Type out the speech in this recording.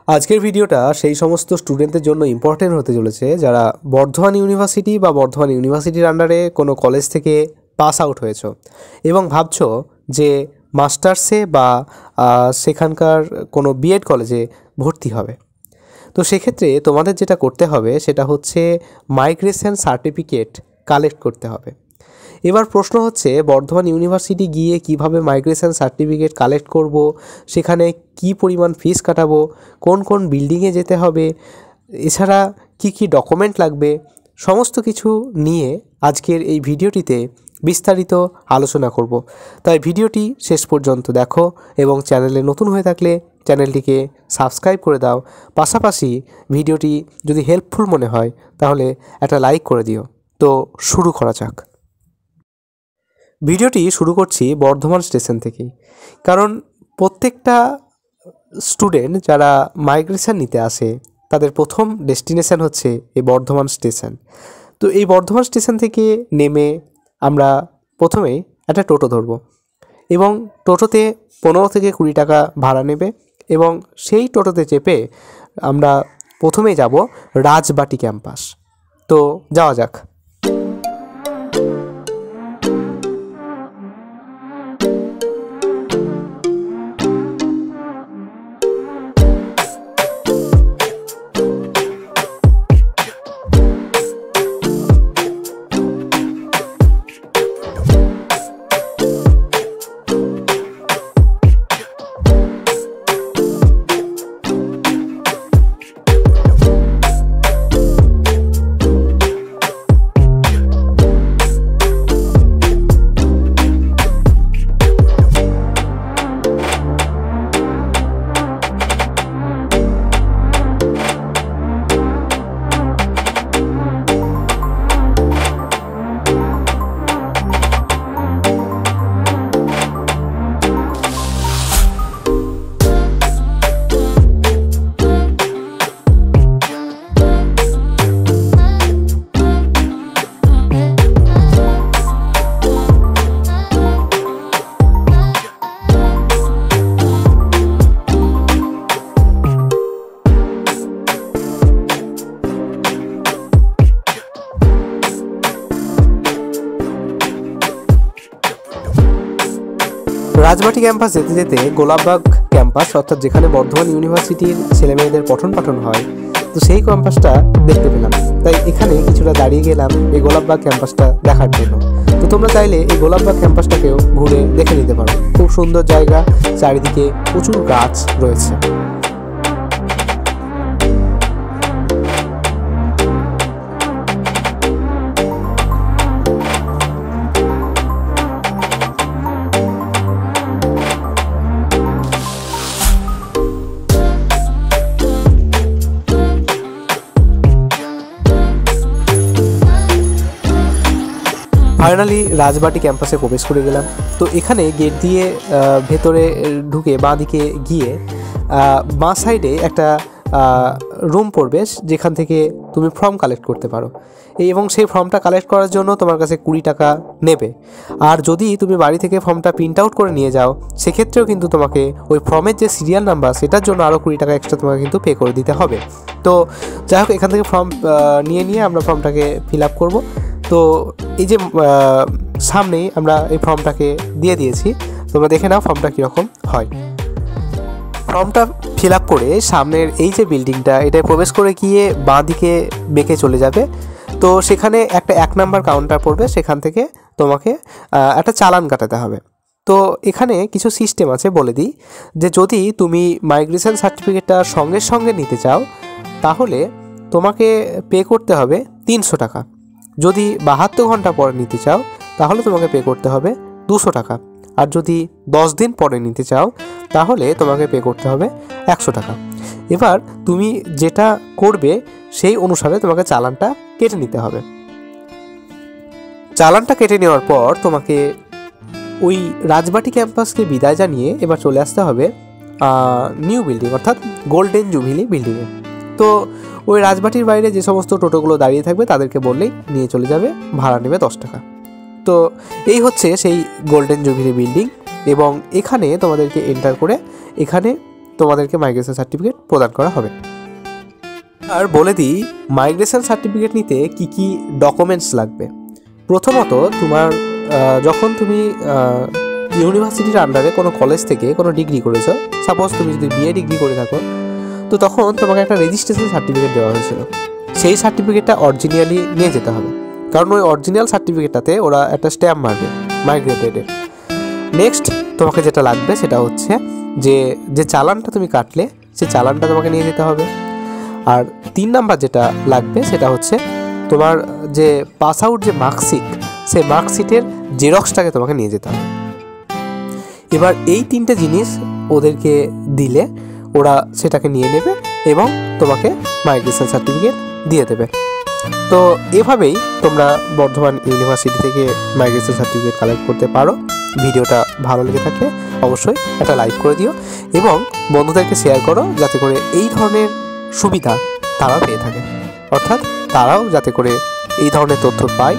আজকের ভিডিওটা সেই সমস্ত স্টুডেন্টদের জন্য ইম্পর্টেন্ট হতে চলেছে যারা বর্ধমান ইউনিভার্সিটি বা বর্ধমান ইউনিভার্সিটির আন্ডারে কোনো কলেজ থেকে পাস আউট হয়েছো এবং ভাবছো যে মাস্টার্সে বা সেখানকার কোনো বিএড কলেজে ভর্তি হবে। তো সেক্ষেত্রে তোমাদের যেটা করতে হবে সেটা হচ্ছে মাইগ্রেশন সার্টিফিকেট কালেক্ট করতে হবে। এবার প্রশ্ন হচ্ছে বর্ধমান ইউনিভার্সিটি গিয়ে কিভাবে মাইগ্রেশন সার্টিফিকেট কালেক্ট করব, সেখানে কি পরিমাণ ফিস কাটাবো, কোন কোন বিল্ডিংয়ে যেতে হবে, এছাড়া কি কি ডকুমেন্ট লাগবে, সমস্ত কিছু নিয়ে আজকের এই ভিডিওটিতে বিস্তারিত আলোচনা করব। তাই ভিডিওটি শেষ পর্যন্ত দেখো এবং চ্যানেলে নতুন হয়ে থাকলে চ্যানেলটিকে সাবস্ক্রাইব করে দাও। পাশাপাশি ভিডিওটি যদি হেল্পফুল মনে হয় তাহলে একটা লাইক করে দিও। তো শুরু করা যাক। ভিডিওটি শুরু করছি বর্ধমান স্টেশন থেকেই, কারণ প্রত্যেকটা স্টুডেন্ট যারা মাইগ্রেশন নিতে আসে তাদের প্রথম ডেস্টিনেশন হচ্ছে এই বর্ধমান স্টেশন। তো এই বর্ধমান স্টেশন থেকে নেমে আমরা প্রথমেই একটা টোটো ধরব এবং টোটোতে 15 থেকে 20 টাকা ভাড়া নেবে এবং সেই টোটোতে চেপে আমরা প্রথমেই যাব রাজবাটি ক্যাম্পাস। তো যাওয়া যাক। রাজবাটি ক্যাম্পাস যেতে যেতে গোলাপবাগ ক্যাম্পাস, অর্থাৎ যেখানে বর্ধমান ইউনিভার্সিটির ছেলেমেয়েদের পঠন পাঠন হয়, তো সেই ক্যাম্পাসটা দেখতে পেলাম। তাই এখানে কিছুটা দাঁড়িয়ে গেলাম এই গোলাপবাগ ক্যাম্পাসটা দেখার জন্য। তো তোমরা চাইলে এই গোলাপবাগ ক্যাম্পাসটাকেও ঘুরে দেখে নিতে পারো। খুব সুন্দর জায়গা, চারিদিকে প্রচুর গাছ রয়েছে। ফাইনালি রাজবাটি ক্যাম্পাসে প্রবেশ করে গেলাম। তো এখানে গেট দিয়ে ভেতরে ঢুকে বাঁ দিকে গিয়ে বাঁ সাইডে একটা রুম পড়বে, যেখান থেকে তুমি ফর্ম কালেক্ট করতে পারো এবং সেই ফর্মটা কালেক্ট করার জন্য তোমার কাছে 20 টাকা নেবে। আর যদি তুমি বাড়ি থেকে ফর্মটা প্রিন্ট আউট করে নিয়ে যাও সেক্ষেত্রেও কিন্তু তোমাকে ওই ফর্মের যে সিরিয়াল নাম্বার সেটার জন্য আরও 20 টাকা এক্সট্রা তোমাকে কিন্তু পে করে দিতে হবে। তো যাই হোক, এখান থেকে ফর্ম নিয়ে আমরা ফর্মটাকে ফিল আপ করবো। তো এই যে সামনেই আমরা এই ফর্মটাকে দিয়ে দিয়েছি, তোমরা দেখে নাও ফর্মটা কীরকম হয়। ফর্মটা ফিল আপ করে সামনের এই যে বিল্ডিংটা, এটায় প্রবেশ করে গিয়ে বাঁ দিকে বেঁকে চলে যাবে। তো সেখানে একটা 1 নাম্বার কাউন্টার পড়বে, সেখান থেকে তোমাকে একটা চালান কাটাতে হবে। তো এখানে কিছু সিস্টেম আছে, বলে দিই যে যদি তুমি মাইগ্রেশন সার্টিফিকেটটা সঙ্গে সঙ্গে নিতে চাও তাহলে তোমাকে পে করতে হবে 300 টাকা। যদি 72 ঘন্টা পরে নিতে চাও তাহলে তোমাকে পে করতে হবে 200 টাকা। আর যদি 10 দিন পরে নিতে চাও তাহলে তোমাকে পে করতে হবে 100 টাকা। এবার তুমি যেটা করবে সেই অনুসারে তোমাকে চালানটা কেটে নিতে হবে। চালানটা কেটে নেওয়ার পর তোমাকে ওই রাজবাটি ক্যাম্পাসকে বিদায় জানিয়ে এবার চলে আসতে হবে নিউ বিল্ডিং, অর্থাৎ গোল্ডেন জুবিলি বিল্ডিংয়ে। তো ওই রাজবাটির বাইরে যে সমস্ত টোটোগুলো দাঁড়িয়ে থাকবে তাদেরকে বললেই নিয়ে চলে যাবে, ভাড়া নেবে 10 টাকা। তো এই হচ্ছে সেই গোল্ডেন জুবিলি বিল্ডিং এবং এখানে তোমাদেরকে এন্টার করে এখানে তোমাদেরকে মাইগ্রেশন সার্টিফিকেট প্রদান করা হবে। আর বলে দিই মাইগ্রেশন সার্টিফিকেট নিতে কি কি ডকুমেন্টস লাগবে। প্রথমত তোমার যখন তুমি ইউনিভার্সিটির আন্ডারে কোনো কলেজ থেকে কোনো ডিগ্রি করেছো, সাপোজ তুমি যদি বিএ ডিগ্রি করে থাকো, তো তখন তোমাকে একটা রেজিস্ট্রেশন সার্টিফিকেট দেওয়া হয়েছিল। সেই সার্টিফিকেটটা অরিজিনালি নিয়ে যেতে হবে, কারণ ওই অরিজিনাল সার্টিফিকেটটাতে ওরা একটা স্ট্যাম্প মারবে মাইগ্রেটেডের। নেক্সট তোমাকে যেটা লাগবে সেটা হচ্ছে যে চালানটা তুমি কাটলে সেই চালানটা তোমাকে নিয়ে যেতে হবে। আর 3 নাম্বার যেটা লাগবে সেটা হচ্ছে তোমার যে পাস আউট যে মার্কশিট, সেই মার্কশিটের জেরক্সটাকে তোমাকে নিয়ে যেতে হবে। এবার এই 3টে জিনিস ওদেরকে দিলে ওরা সেটাকে নিয়ে নেবে এবং তোমাকে মাইগ্রেশন সার্টিফিকেট দিয়ে দেবে। তো এভাবেই তোমরা বর্ধমান ইউনিভার্সিটি থেকে মাইগ্রেশন সার্টিফিকেট কালেক্ট করতে পারো। ভিডিওটা ভালো লেগে থাকলে অবশ্যই একটা লাইক করে দিও এবং বন্ধুদেরকে শেয়ার করো, যাতে করে এই ধরনের সুবিধা তারাও পেয়ে থাকে, অর্থাৎ তারাও যাতে করে এই ধরনের তথ্য পায়।